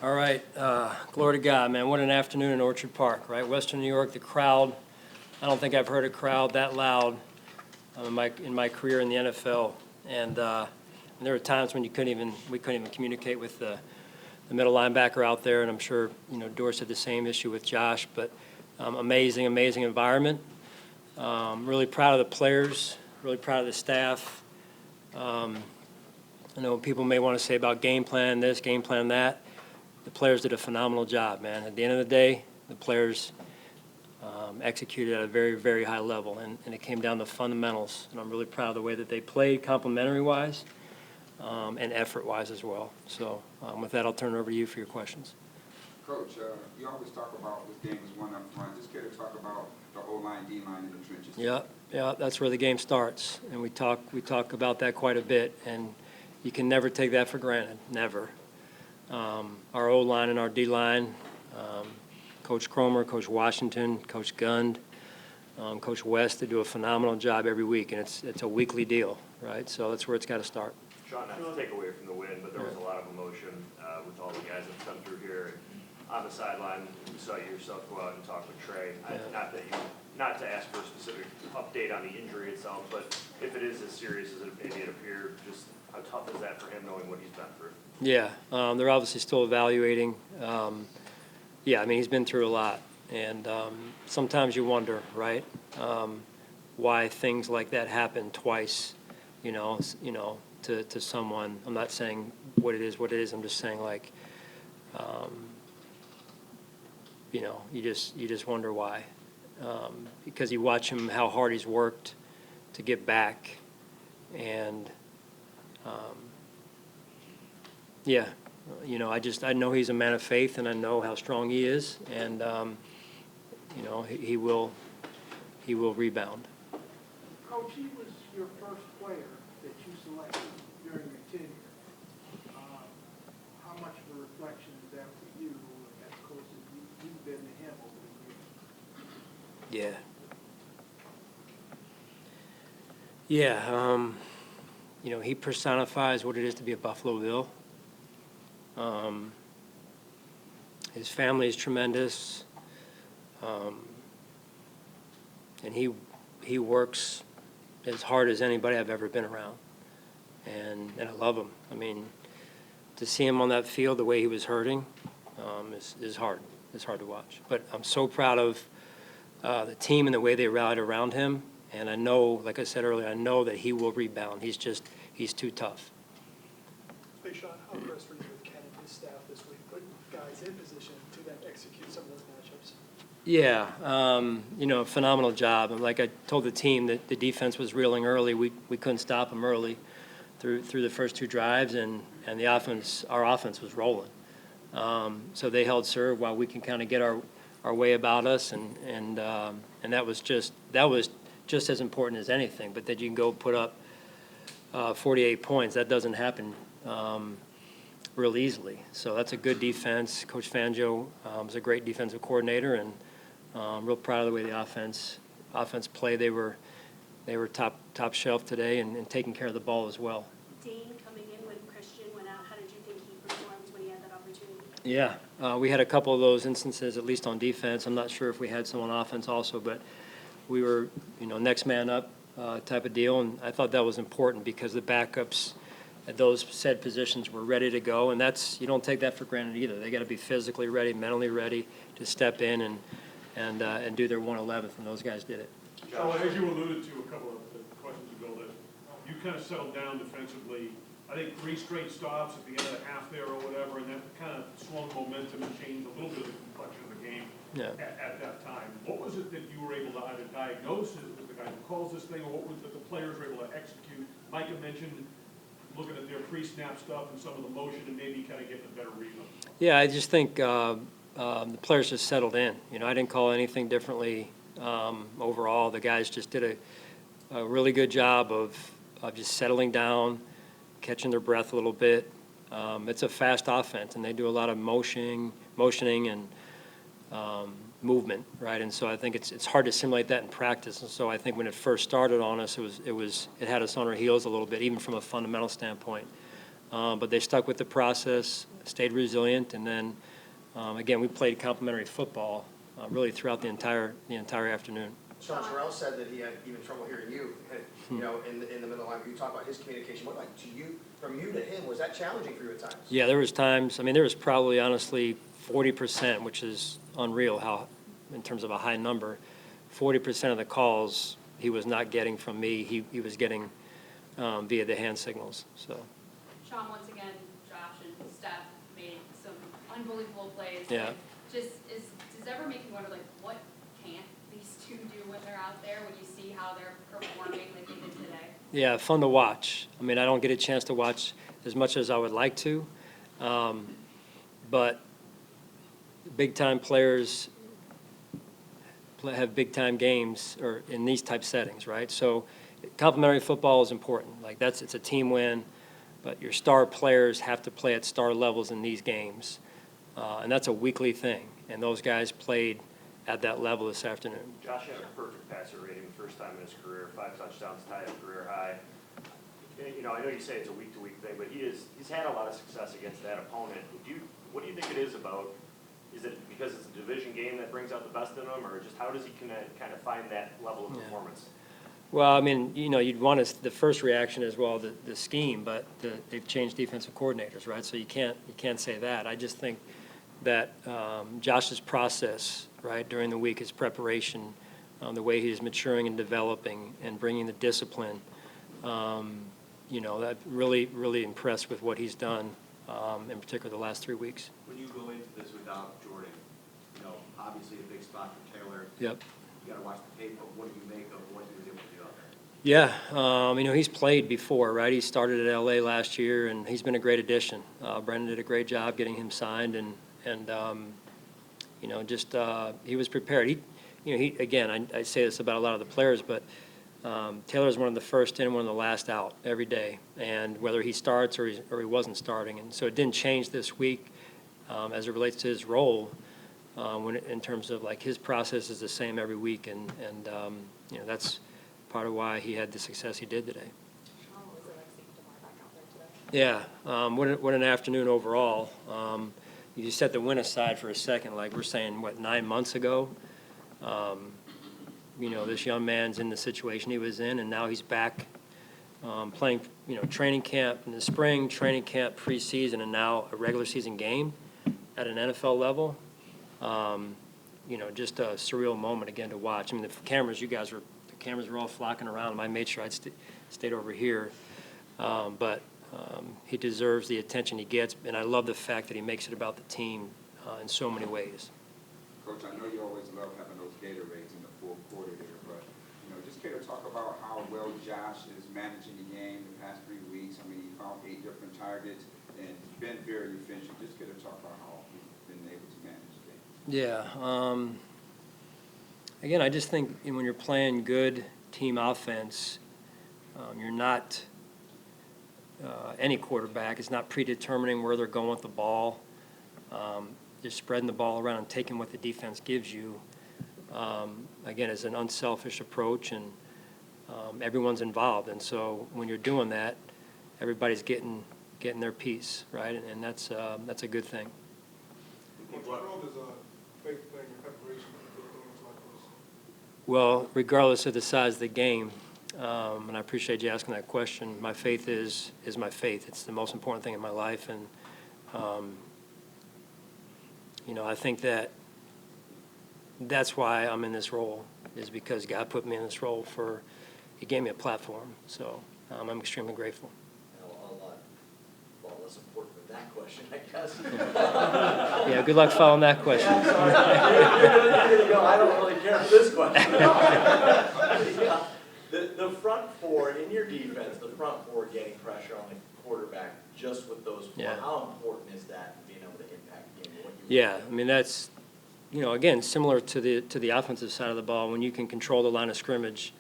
All right, glory to God, man. What an afternoon in Orchard Park, right? Western New York, the crowd. I don't think I've heard a crowd that loud in my career in the NFL. And there were times when we couldn't even communicate with the middle linebacker out there. And I'm sure Doris had the same issue with Josh. But amazing environment. Really proud of the players. Really proud of the staff. I know people may want to say about game plan this, game plan that. The players did a phenomenal job, man. At the end of the day, the players executed at a very, very high level, and it came down to fundamentals. And I'm really proud of the way that they played, complimentary-wise and effort-wise as well. So with that, I'll turn it over to you for your questions. Coach, you always talk about this game is one up front. Just care to talk about the O-line, D-line in the trenches. Yeah, that's where the game starts, and we talk about that quite a bit, and you can never take that for granted, never. Our O-line and our D-line, Coach Cromer, Coach Washington, Coach Gund, Coach West, they do a phenomenal job every week, and it's a weekly deal, right? So that's where it's got to start. Not to take away from the win, but there was a lot of emotion with all the guys that come through here. On the sideline, you saw yourself go out and talk with Trey. Not to ask for a specific update on the injury itself, but if it is as serious as maybe it appeared, just how tough is that for him knowing what he's been through? Yeah, they're obviously still evaluating. He's been through a lot, and sometimes you wonder, right, why things like that happen twice, to someone. I'm not saying what it is. I'm just saying, like, you just wonder why, because you watch him, how hard he's worked to get back, and I know he's a man of faith, and I know how strong he is, and he will rebound. Coach, he was your first player that you selected during your tenure. How much of a reflection is that for you as close as you've been to him over the years? Yeah. He personifies what it is to be a Buffalo Bill. His family is tremendous, and he works as hard as anybody I've ever been around, and I love him. I mean, to see him on that field the way he was hurting is hard. It's hard to watch. But I'm so proud of the team and the way they rallied around him, and I know, like I said earlier, I know that he will rebound. He's too tough. Hey, Sean, how impressed were you with Ken and his staff this week, putting guys in position to then execute some of those matchups? Yeah, phenomenal job. And like I told the team, that the defense was reeling early. We couldn't stop them early through the first two drives, and our offense was rolling. So they held serve while we can kind of get our way about us, and that was just as important as anything. But that you can go put up 48 points, that doesn't happen real easily. So that's a good defense. Coach Fangio is a great defensive coordinator, and real proud of the way the offense played. They were top shelf today and taking care of the ball as well. Dane coming in when Christian went out, how did you think he performed when he had that opportunity? Yeah, we had a couple of those instances, at least on defense. I'm not sure if we had some on offense also, but we were, next man up type of deal, and I thought that was important because the backups at those said positions were ready to go, and you don't take that for granted either. They got to be physically ready, mentally ready to step in and do their 111th, and those guys did it. Charlie, as you alluded to a couple of the questions ago, that you kind of settled down defensively. I think 3 straight stops at the end of the half there or whatever, and that kind of swung momentum and changed a little bit of the complexion of the game at that time. What was it that you were able to either diagnose as the guy who calls this thing, or what was it that the players were able to execute? Micah mentioned looking at their pre-snap stuff and some of the motion and maybe kind of getting a better read on it. Yeah, I just think the players just settled in. I didn't call anything differently overall. The guys just did a really good job of just settling down, catching their breath a little bit. It's a fast offense, and they do a lot of motioning and movement, right? And so I think it's hard to simulate that in practice. And so I think when it first started on us, it had us on our heels a little bit, even from a fundamental standpoint. But they stuck with the process. stayed resilient, and then, again, we played complementary football really throughout the entire afternoon. Sean Terrell said that he had even trouble hearing you, you know, in the middle line. You talk about his communication. What, like, to you, from you to him, was that challenging for you at times? Yeah, there was times, I mean, there was probably honestly 40%, which is unreal how, in terms of a high number, 40% of the calls he was not getting from me, he was getting via the hand signals, so. Sean, once again, Josh and Steph made some unbelievable plays. Yeah. Does it ever make you wonder, like, what can't these two do when they're out there, when you see how they're performing like they did today? Yeah, fun to watch. I mean, I don't get a chance to watch as much as I would like to, but big-time players have big-time games or in these type settings, right? So complementary football is important. Like, it's a team win, but your star players have to play at star levels in these games, and that's a weekly thing. And those guys played at that level this afternoon. Josh had a perfect passer rating the first time in his career, 5 touchdowns, tied a career high. You know, I know you say it's a week-to-week thing, but he's had a lot of success against that opponent. What do you think it is about? Is it because it's a division game that brings out the best in him, or just how does he kind of find that level of performance? Well, I mean, you know, you'd want the first reaction is, well, the scheme, but they've changed defensive coordinators, right? So you can't say that. I just think that Josh's process, right, during the week, his preparation, the way he's maturing and developing and bringing the discipline, you know, that really impressed with what he's done, in particular the last 3 weeks. When you go into this without Jordan, you know, obviously a big spot for Taylor. Yep. You got to watch the tape, but what do you make of what he was able to do out there? Yeah, you know, he's played before, right? He started at LA last year, and he's been a great addition. Brendan did a great job getting him signed, and you know, just he was prepared. Again, I say this about a lot of the players, but Taylor's one of the first in, one of the last out every day, and whether he starts or he wasn't starting, and so it didn't change this week as it relates to his role. In terms of like his process is the same every week, and you know, that's part of why he had the success he did today. Sean, what was it like seeing DeMar back out there today? Yeah, what an afternoon overall. You set the win aside for a second, like we're saying, 9 months ago? You know, this young man's in the situation he was in, and now he's back playing, you know, training camp in the spring, training camp preseason, and now a regular season game at an NFL level. You know, just a surreal moment again to watch. I mean, the cameras were all flocking around him. I made sure I stayed over here, but he deserves the attention he gets, and I love the fact that he makes it about the team in so many ways. Coach, I know you always love having those Gatorades in the fourth quarter there, but, you know, just care to talk about how well Josh is managing the game the past 3 weeks. I mean, he found 8 different targets, and he's been very efficient. Just care to talk about how he's been able to manage the game. Yeah. Again, I just think when you're playing good team offense, you're not any quarterback is not predetermining where they're going with the ball. Just spreading the ball around and taking what the defense gives you, again, is an unselfish approach, and everyone's involved. And so when you're doing that, everybody's getting their piece, right? And that's a good thing. What role does faith play in your preparation for games like this? Well, regardless of the size of the game, and I appreciate you asking that question, my faith is my faith. It's the most important thing in my life, and you know, I think that's why I'm in this role, is because God put me in this role He gave me a platform. So I'm extremely grateful. Well, less important than that question, I guess. Yeah, good luck following that question. Yeah, sorry. You go, I don't really care for this question. Yeah. The front four, in your defense, the front four getting pressure on the quarterback just with those four, Yeah. how important is that, being able to impact the game? Yeah, I mean, that's, you know, again, similar to the offensive side of the ball. When you can control the line of scrimmage,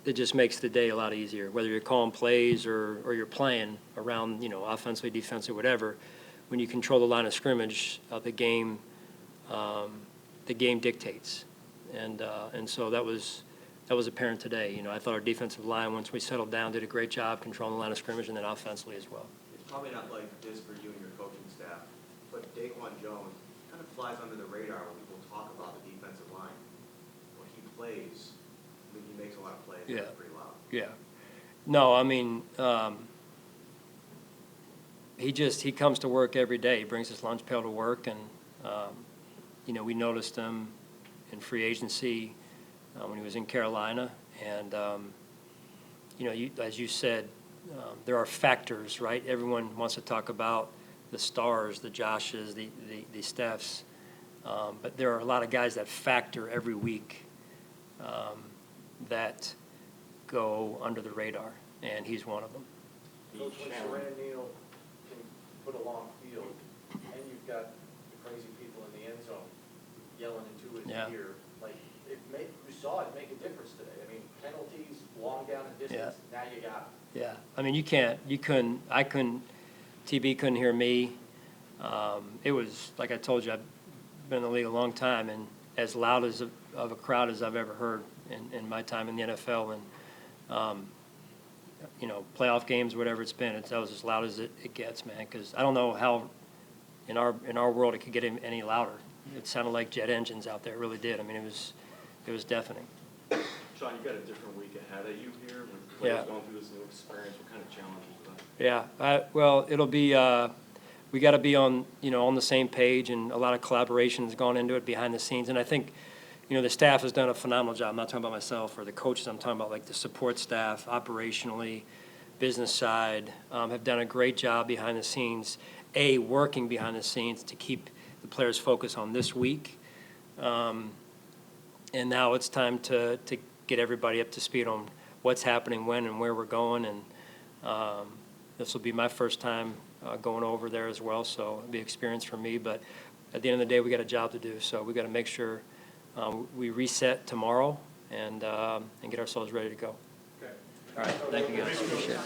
it just makes the day a lot easier, whether you're calling plays or you're playing around, you know, offensively, defensively, whatever. When you control the line of scrimmage, the game dictates. And so that was apparent today. You know, I thought our defensive line, once we settled down, did a great job controlling the line of scrimmage, and then offensively as well. probably not like this for you and your coaching staff, but Daquan Jones kind of flies under the radar when people talk about the defensive line. When he plays, I mean, he makes a lot of plays. Yeah. That's pretty loud. Yeah. No, I mean, he comes to work every day. He brings his lunch pail to work, and, we noticed him in free agency when he was in Carolina. And, as you said, there are factors, right? Everyone wants to talk about the stars, the Joshes, the Stephs. But there are a lot of guys that factor every week that go under the radar, and he's one of them. Coach, when Saran Neal can put a long field, and you've got the crazy people in the end zone yelling into his Yeah. ear, like, we saw it make a difference today. I mean, penalties, long down and distance, now you got it. Yeah, I mean, TB couldn't hear me. It was, like I told you, I've been in the league a long time, and as loud of a crowd as I've ever heard in my time in the NFL. And, playoff games, whatever it's been, that was as loud as it gets, man, because I don't know how in our world it could get any louder. It sounded like jet engines out there. It really did. I mean, it was deafening. Sean, you've got a different week ahead of you here with Yeah. players going through this new experience. What kind of challenges are Yeah, that? well, it'll be we got to be on the same page, and a lot of collaboration has gone into it behind the scenes. And I think the staff has done a phenomenal job. I'm not talking about myself or the coaches. I'm talking about like the support staff, operationally, business side, have done a great job behind the scenes. Working behind the scenes to keep the players focused on this week, and now it's time to get everybody up to speed on what's happening, when, and where we're going. And this will be my first time going over there as well, so it'll be an experience for me. But at the end of the day, we got a job to do, so we got to make sure we reset tomorrow and get ourselves ready to go. Okay. All right, thank you guys. Appreciate it.